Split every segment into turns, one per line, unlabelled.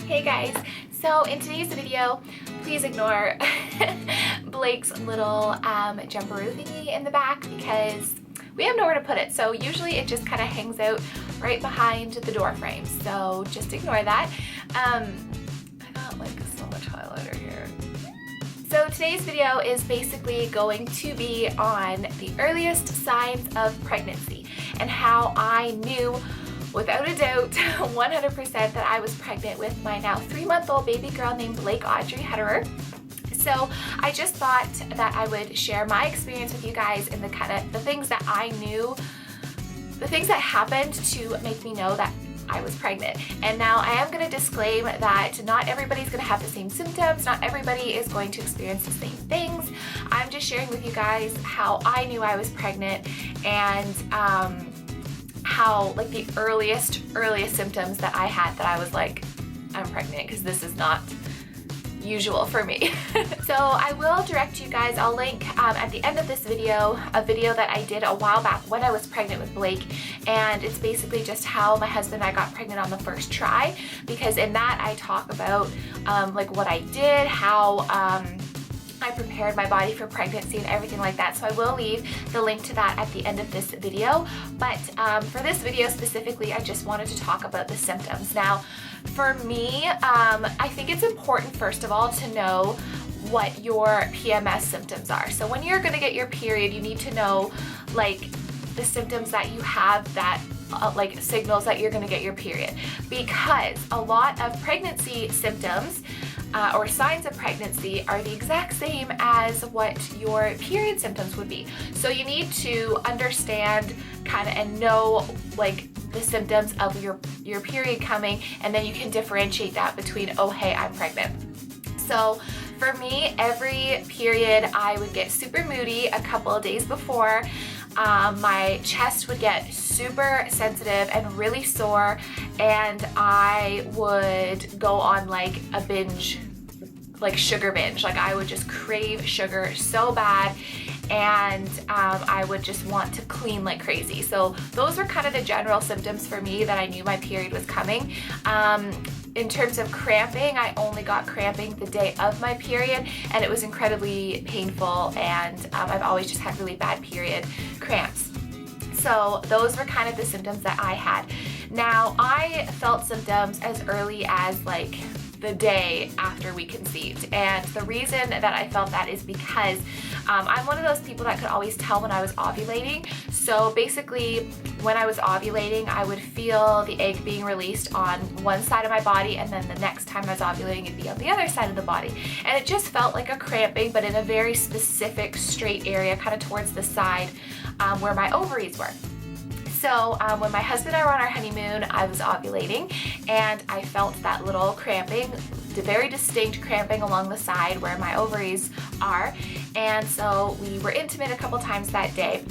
Hey guys, so in today's video, please ignore Blake's little jumperoo thingy in the back because we have nowhere to put it. So usually it just kind of hangs out right behind the door frame. So just ignore that. I got like so much highlighter here. So today's video is basically going to be on the earliest signs of pregnancy and how I knew without a doubt 100% that I was pregnant with my now 3-month-old baby girl named Blake Audrey Hetterer. So I just thought that I would share my experience with you guys and the things that I knew, the things that happened to make me know that I was pregnant. And now I am going to disclaim that not everybody's going to have the same symptoms, not everybody is going to experience the same things. I'm just sharing with you guys how I knew I was pregnant and how like the earliest symptoms that I had that I was like, I'm pregnant, because this is not usual for me. So I will direct you guys, I'll link at the end of this video, a video that I did a while back when I was pregnant with Blake, and it's basically just how my husband and I got pregnant on the first try, because in that I talk about like what I did, how I prepared my body for pregnancy and everything like that. So I will leave the link to that at the end of this video. But for this video specifically, I just wanted to talk about the symptoms. Now, for me, I think it's important, first of all, to know what your PMS symptoms are. So when you're gonna get your period, you need to know like the symptoms that you have that like signals that you're gonna get your period, because a lot of pregnancy symptoms or signs of pregnancy are the exact same as what your period symptoms would be. So you need to understand kind of and know like the symptoms of your period coming, and then you can differentiate that between, oh hey, I'm pregnant. So for me, every period I would get super moody a couple of days before. My chest would get super sensitive and really sore, and I would go on like a binge, like sugar binge. Like I would just crave sugar so bad, and I would just want to clean like crazy. So those were kind of the general symptoms for me that I knew my period was coming. In terms of cramping, I only got cramping the day of my period, and it was incredibly painful, and I've always just had really bad period cramps. So those were kind of the symptoms that I had. Now, I felt symptoms as early as like the day after we conceived, and the reason that I felt that is because I'm one of those people that could always tell when I was ovulating. So basically when I was ovulating, I would feel the egg being released on one side of my body, and then the next time I was ovulating it'd be on the other side of the body, and it just felt like a cramping, but in a very specific straight area kind of towards the side where my ovaries were. So when my husband and I were on our honeymoon, I was ovulating, and I felt that little cramping, the very distinct cramping along the side where my ovaries are, and so we were intimate a couple times that day.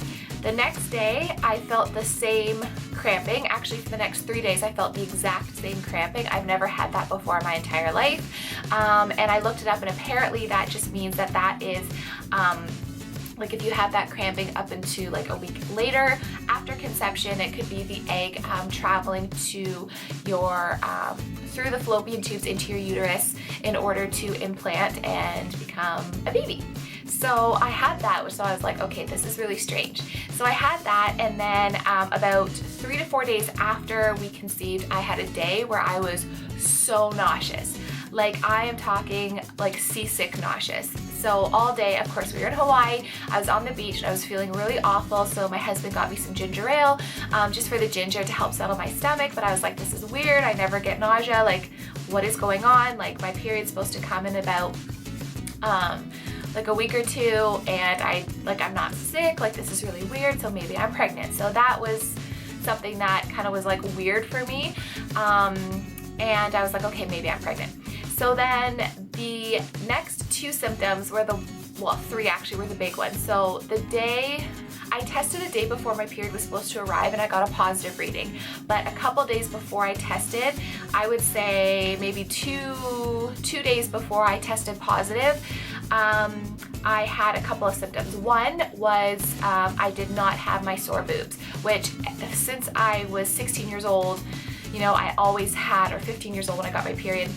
The next day, I felt the same cramping. Actually, for the next 3 days, I felt the exact same cramping. I've never had that before in my entire life, and I looked it up, and apparently that just means that that is like if you have that cramping up into like a week later after conception, it could be the egg traveling to your through the fallopian tubes into your uterus in order to implant and become a baby. So I had that, so I was like, okay, this is really strange. So I had that, and then about 3 to 4 days after we conceived, I had a day where I was so nauseous. Like I am talking like seasick nauseous. So all day, of course, we were in Hawaii, I was on the beach, and I was feeling really awful, so my husband got me some ginger ale just for the ginger to help settle my stomach, but I was like, this is weird, I never get nausea, like what is going on? Like my period's supposed to come in about like a week or two, and I'm not sick, like this is really weird, so maybe I'm pregnant. So that was something that kind of was like weird for me, and I was like, okay, maybe I'm pregnant. So then the next 2 symptoms were well, 3 actually were the big ones. So the day I tested a day before my period was supposed to arrive, and I got a positive reading. But a couple days before I tested, I would say maybe two days before I tested positive, I had a couple of symptoms. One was I did not have my sore boobs, which since I was 16 years old, You know, I always had, or 15 years old when I got my period,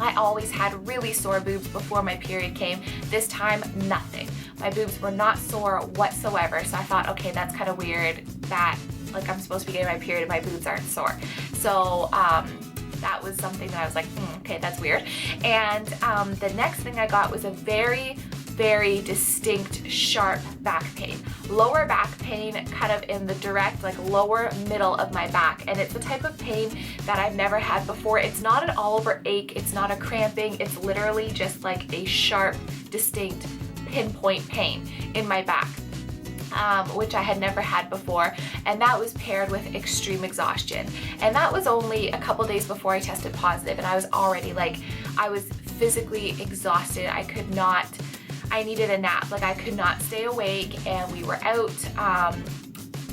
I always had really sore boobs before my period came. This time, nothing. My boobs were not sore whatsoever. So I thought, okay, that's kind of weird that like I'm supposed to be getting my period and my boobs aren't sore. So that was something that I was like, okay, that's weird. And the next thing I got was a very distinct sharp back pain. Lower back pain kind of in the direct like lower middle of my back, and it's the type of pain that I've never had before. It's not an all over ache, it's not a cramping, it's literally just like a sharp distinct pinpoint pain in my back. Which I had never had before, and that was paired with extreme exhaustion. And that was only a couple days before I tested positive, and I was already like, I was physically exhausted. I needed a nap. Like I could not stay awake, and we were out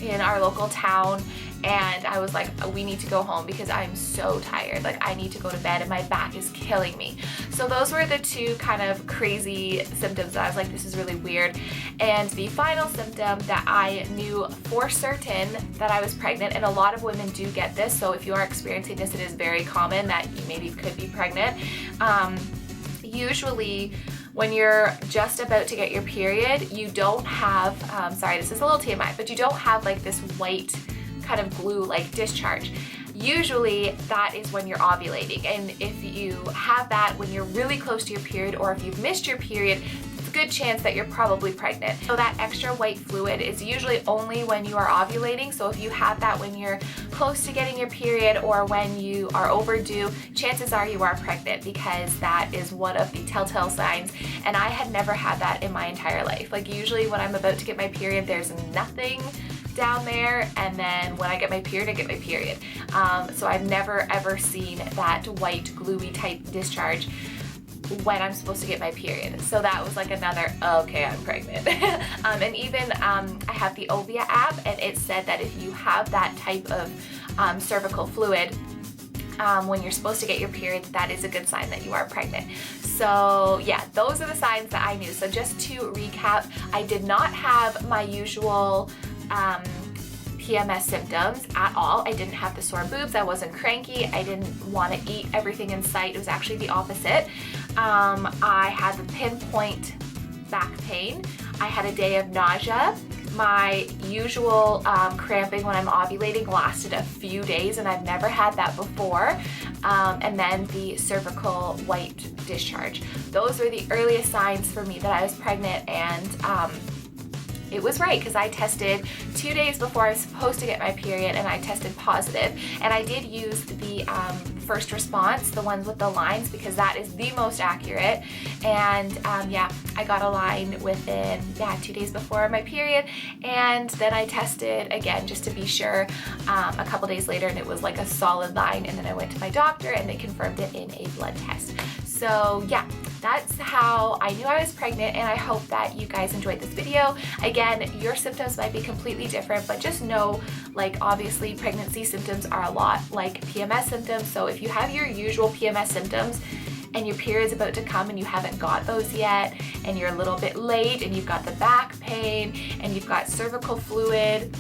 in our local town, and I was like, we need to go home because I'm so tired. Like I need to go to bed and my back is killing me. So those were the two kind of crazy symptoms that I was like, this is really weird. And the final symptom that I knew for certain that I was pregnant, and a lot of women do get this, so if you are experiencing this, it is very common that you maybe could be pregnant. Usually when you're just about to get your period, you don't have, sorry, this is a little TMI, but you don't have like this white kind of glue like discharge. Usually that is when you're ovulating, and if you have that when you're really close to your period, or if you've missed your period, it's a good chance that you're probably pregnant. So that extra white fluid is usually only when you are ovulating. So if you have that when you're close to getting your period or when you are overdue, chances are you are pregnant, because that is one of the telltale signs. And I had never had that in my entire life. Like usually when I'm about to get my period, there's nothing down there, and then when I get my period, I get my period. So I've never ever seen that white gluey type discharge when I'm supposed to get my period. So that was like another, okay, I'm pregnant. And even I have the Ovia app, and it said that if you have that type of cervical fluid when you're supposed to get your period, that is a good sign that you are pregnant. So yeah, those are the signs that I knew. So just to recap, I did not have my usual PMS symptoms at all. I didn't have the sore boobs, I wasn't cranky, I didn't want to eat everything in sight. It was actually the opposite. I had the pinpoint back pain. I had a day of nausea. My usual cramping when I'm ovulating lasted a few days, and I've never had that before. And then the cervical white discharge. Those were the earliest signs for me that I was pregnant, and it was right, because I tested 2 days before I was supposed to get my period, and I tested positive. And I did use the first response, the ones with the lines, because that is the most accurate. And yeah, I got a line within 2 days before my period, and then I tested again just to be sure a couple days later, and it was like a solid line. And then I went to my doctor, and they confirmed it in a blood test. So yeah, that's how I knew I was pregnant, and I hope that you guys enjoyed this video. Again, your symptoms might be completely different, but just know, like, obviously pregnancy symptoms are a lot like PMS symptoms. So if you have your usual PMS symptoms and your period's about to come and you haven't got those yet, and you're a little bit late, and you've got the back pain and you've got cervical fluid,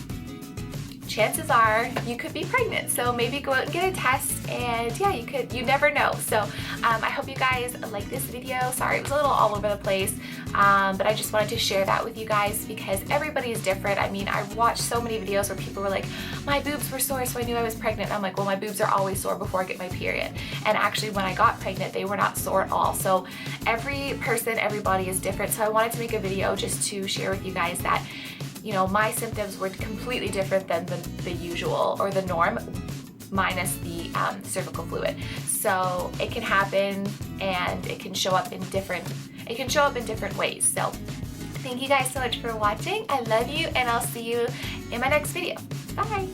chances are you could be pregnant. So maybe go out and get a test, and yeah, you never know. So I hope you guys like this video. Sorry, it was a little all over the place, but I just wanted to share that with you guys because everybody is different. I mean, I watched so many videos where people were like, my boobs were sore, so I knew I was pregnant. And I'm like, well, my boobs are always sore before I get my period. And actually, when I got pregnant, they were not sore at all. So every person, everybody is different. So I wanted to make a video just to share with you guys that, you know, my symptoms were completely different than the usual or the norm, minus the cervical fluid. So it can happen, and it can show up in different ways. So thank you guys so much for watching. I love you, and I'll see you in my next video. Bye.